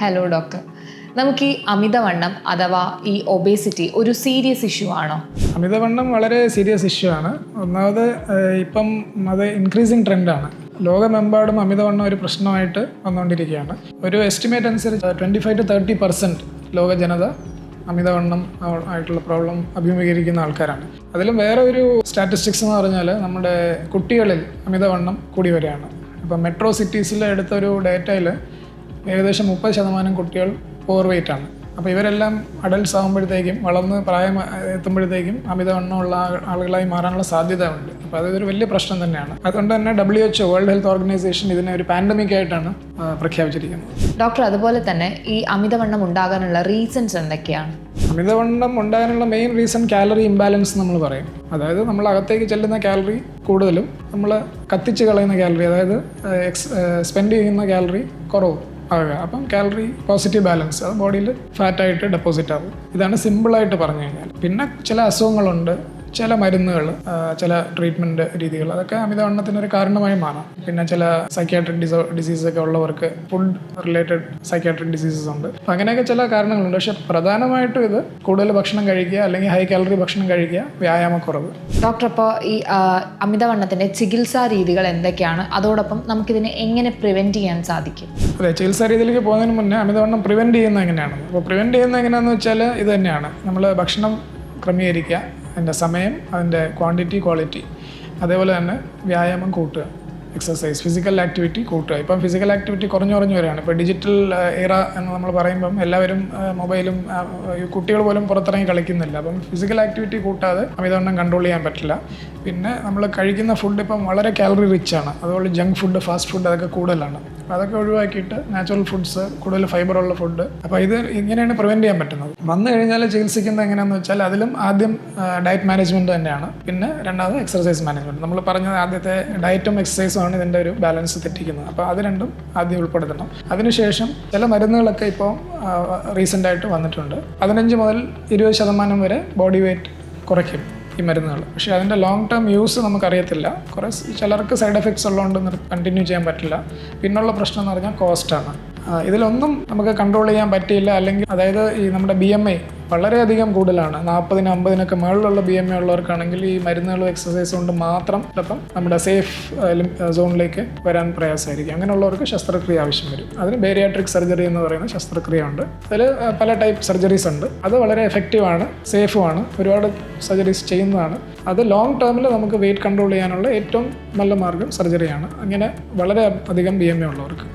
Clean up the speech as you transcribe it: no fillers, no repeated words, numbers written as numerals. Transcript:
Hello doctor, നമുക്ക് ഈ അമിതവണ്ണം അഥവാ ഈ ഒബേസിറ്റി ഒരു സീരിയസ് ഇഷ്യൂ ആണോ? അമിതവണ്ണം വളരെ സീരിയസ് ഇഷ്യൂ ആണ്. ഒന്നാമത് ഇപ്പം അത് ഇൻക്രീസിങ് ട്രെൻഡാണ്. ലോകമെമ്പാടും അമിതവണ്ണം ഒരു പ്രശ്നമായിട്ട് വന്നുകൊണ്ടിരിക്കുകയാണ്. ഒരു എസ്റ്റിമേറ്റ് അനുസരിച്ച് 25-30% ലോക ജനത അമിതവണ്ണം ആയിട്ടുള്ള പ്രോബ്ലം അഭിമുഖീകരിക്കുന്ന ആൾക്കാരാണ്. അതിലും വേറെ ഒരു സ്റ്റാറ്റിസ്റ്റിക്സ് എന്ന് പറഞ്ഞാൽ നമ്മുടെ കുട്ടികളിൽ അമിതവണ്ണം കൂടി വരികയാണ്. ഇപ്പം മെട്രോ സിറ്റീസിൽ എടുത്തൊരു ഡേറ്റയിൽ ഏകദേശം 30% കുട്ടികൾ ഓവർ വെയ്റ്റ് ആണ്. അപ്പോൾ ഇവരെല്ലാം അഡൽട്ട്സ് ആകുമ്പോഴത്തേക്കും വളർന്ന് പ്രായം എത്തുമ്പോഴത്തേക്കും അമിതവണ്ണമുള്ള ആളുകളായി മാറാനുള്ള സാധ്യത ഉണ്ട്. അപ്പോൾ അതൊരു വലിയ പ്രശ്നം തന്നെയാണ്. അതുകൊണ്ട് തന്നെ WHO വേൾഡ് ഹെൽത്ത് ഓർഗനൈസേഷൻ ഇതിനെ ഒരു പാൻഡമിക് ആയിട്ടാണ് പ്രഖ്യാപിച്ചിരിക്കുന്നത്. ഡോക്ടർ, അതുപോലെ തന്നെ ഈ അമിതവണ്ണം ഉണ്ടാകാനുള്ള റീസൺസ് എന്തൊക്കെയാണ്? അമിതവണ്ണം ഉണ്ടാകാനുള്ള മെയിൻ റീസൺ കാലറി ഇംബാലൻസ് നമ്മൾ പറയും. അതായത് നമ്മൾ അകത്തേക്ക് ചെല്ലുന്ന കാലറി കൂടുതലും നമ്മൾ കത്തിച്ച് കളയുന്ന കാലറി, അതായത് സ്പെൻഡ് ചെയ്യുന്ന കാലറി കുറവും ആകുക. അപ്പം കാലറി പോസിറ്റീവ് ബാലൻസ് അത് ബോഡിയിൽ ഫാറ്റായിട്ട് ഡെപ്പോസിറ്റ് ആകും. ഇതാണ് സിമ്പിളായിട്ട് പറഞ്ഞു കഴിഞ്ഞാൽ. പിന്നെ ചില അസുഖങ്ങളുണ്ട്, ചില മരുന്നുകൾ, ചില ട്രീറ്റ്മെൻറ്റ് രീതികൾ, അതൊക്കെ അമിതവണ്ണത്തിനൊരു കാരണമായി മാറാം. പിന്നെ ചില സൈക്യാട്രിക് ഡിസീസസ് ഒക്കെ ഉള്ളവർക്ക് ഫുഡ് റിലേറ്റഡ് സൈക്യാട്രിക് ഡിസീസസ് ഉണ്ട്. അപ്പം അങ്ങനെയൊക്കെ ചില കാരണങ്ങളുണ്ട്. പക്ഷേ പ്രധാനമായിട്ടും ഇത് കൂടുതൽ ഭക്ഷണം കഴിക്കുക, അല്ലെങ്കിൽ ഹൈ കാലറി ഭക്ഷണം കഴിക്കുക, വ്യായാമക്കുറവ്. ഡോക്ടർ, അപ്പോൾ ഈ അമിതവണ്ണത്തിൻ്റെ ചികിത്സാ രീതികൾ എന്തൊക്കെയാണ്? അതോടൊപ്പം നമുക്കിതിനെ എങ്ങനെ പ്രിവെൻറ്റ് ചെയ്യാൻ സാധിക്കും? അതെ, ചികിത്സാ രീതിയിലേക്ക് പോകുന്നതിന് മുന്നേ അമിതവണ്ണം പ്രിവെൻറ്റ് ചെയ്യുന്നത് എങ്ങനെയാണ്? അപ്പോൾ പ്രിവെൻറ്റ് ചെയ്യുന്നത് എങ്ങനെയാണെന്ന് വെച്ചാൽ ഇത് തന്നെയാണ്. നമ്മൾ ഭക്ഷണം ക്രമീകരിക്കുക, അതിൻ്റെ സമയം, അതിൻ്റെ ക്വാണ്ടിറ്റി, ക്വാളിറ്റി, അതേപോലെ തന്നെ വ്യായാമം കൂട്ടുക, എക്സസൈസ്, ഫിസിക്കൽ ആക്ടിവിറ്റി കൂട്ടുക. ഇപ്പം ഫിസിക്കൽ ആക്ടിവിറ്റി കുറഞ്ഞു വരികയാണ്. ഇപ്പോൾ ഡിജിറ്റൽ എറ എന്ന് നമ്മൾ പറയുമ്പം എല്ലാവരും മൊബൈലും കുട്ടികൾ പോലും പുറത്തിറങ്ങി കളിക്കുന്നില്ല. അപ്പം ഫിസിക്കൽ ആക്ടിവിറ്റി കൂട്ടാതെ അമിതവണ്ണം കൺട്രോൾ ചെയ്യാൻ പറ്റില്ല. പിന്നെ നമ്മൾ കഴിക്കുന്ന ഫുഡ് ഇപ്പം വളരെ കാലറി റിച്ച് ആണ്. അതുപോലെ ജങ്ക് ഫുഡ്, ഫാസ്റ്റ് ഫുഡ് അതൊക്കെ കൂടുതലാണ്. അപ്പോൾ അതൊക്കെ ഒഴിവാക്കിയിട്ട് നാച്ചുറൽ ഫുഡ്സ്, കൂടുതൽ ഫൈബറുള്ള ഫുഡ്. അപ്പോൾ ഇത് ഇങ്ങനെയാണ് പ്രിവെൻറ്റ് ചെയ്യാൻ പറ്റുന്നത്. വന്നു കഴിഞ്ഞാൽ ചികിത്സിക്കുന്നത് എങ്ങനെയാണെന്ന് വെച്ചാൽ അതിലും ആദ്യം ഡയറ്റ് മാനേജ്മെൻറ്റ് തന്നെയാണ്. പിന്നെ രണ്ടാമത് എക്സർസൈസ് മാനേജ്മെൻറ്റ്. നമ്മൾ പറഞ്ഞത് ആദ്യത്തെ ഡയറ്റും എക്സസൈസും ആണ് ഇതിൻ്റെ ഒരു ബാലൻസ് തെറ്റിക്കുന്നത്. അപ്പോൾ അത് രണ്ടും ആദ്യം ഉൾപ്പെടുത്തണം. അതിനുശേഷം ചില മരുന്നുകളൊക്കെ ഇപ്പോൾ റീസെൻ്റായിട്ട് വന്നിട്ടുണ്ട്. 15 മുതൽ 20% വരെ ബോഡി വെയ്റ്റ് കുറയ്ക്കും ഈ മരുന്നുകൾ. പക്ഷേ അതിൻ്റെ ലോങ് ടേം യൂസ് നമുക്കറിയത്തില്ല. ചിലർക്ക് സൈഡ് എഫക്ട്സ് ഉള്ളതുകൊണ്ട് കണ്ടിന്യൂ ചെയ്യാൻ പറ്റില്ല. പിന്നുള്ള പ്രശ്നം എന്ന് പറഞ്ഞാൽ കോസ്റ്റാണ്. ഇതിലൊന്നും നമുക്ക് കൺട്രോൾ ചെയ്യാൻ പറ്റിയില്ല. അല്ലെങ്കിൽ അതായത് ഈ നമ്മുടെ BMI വളരെയധികം കൂടുതലാണ്. 40-50 മുകളിലുള്ള BMI ഉള്ളവർക്കാണെങ്കിൽ ഈ മരുന്നുകളും എക്സസൈസ് കൊണ്ട് മാത്രം ചിലപ്പം നമ്മുടെ സേഫ് സോണിലേക്ക് വരാൻ പ്രയാസമായിരിക്കും. അങ്ങനെയുള്ളവർക്ക് ശസ്ത്രക്രിയ ആവശ്യം വരും. അതിന് ബേരിയാട്രിക് സർജറി എന്ന് പറയുന്ന ശസ്ത്രക്രിയ ഉണ്ട്. അതിൽ പല ടൈപ്പ് സർജറീസ് ഉണ്ട്. അത് വളരെ എഫക്റ്റീവാണ്, സേഫുമാണ്, ഒരുപാട് സർജറീസ് ചെയ്യുന്നതാണ്. അത് ലോങ് ടേമിൽ നമുക്ക് വെയിറ്റ് കൺട്രോൾ ചെയ്യാനുള്ള ഏറ്റവും നല്ല മാർഗ്ഗം സർജറിയാണ്. അങ്ങനെ വളരെ അധികം BMI ഉള്ളവർക്ക്.